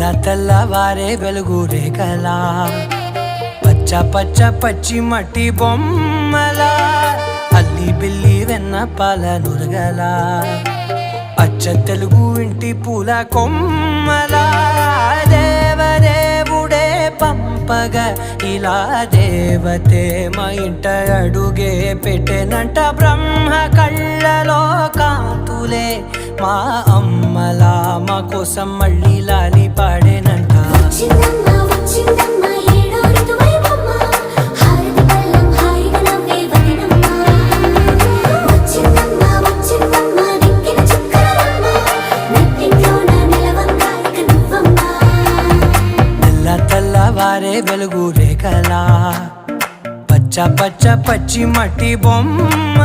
తెల్లవారే వెలుగు రేఖలా పచ్చ పచ్చ పచ్చి మట్టి బొమ్మలా అల్లి బిల్లి వెన్న పాల నురగలా అచ్చ తెలుగు ఇంటి పూల కొమ్మలా దేవదేవుడే పంపగా ఇలా దేవతే మా ఇంట అడుగే పెట్టెనంట బ్రహ్మ కళ్ళలో కాంతులే మా అమ్మలా మా కోసం మళ్ళీ లాలి పాడేనంట తెల్లవారే వెలుగు రేఖలా పచ్చ పచ్చ పచ్చి మట్టి బొమ్మ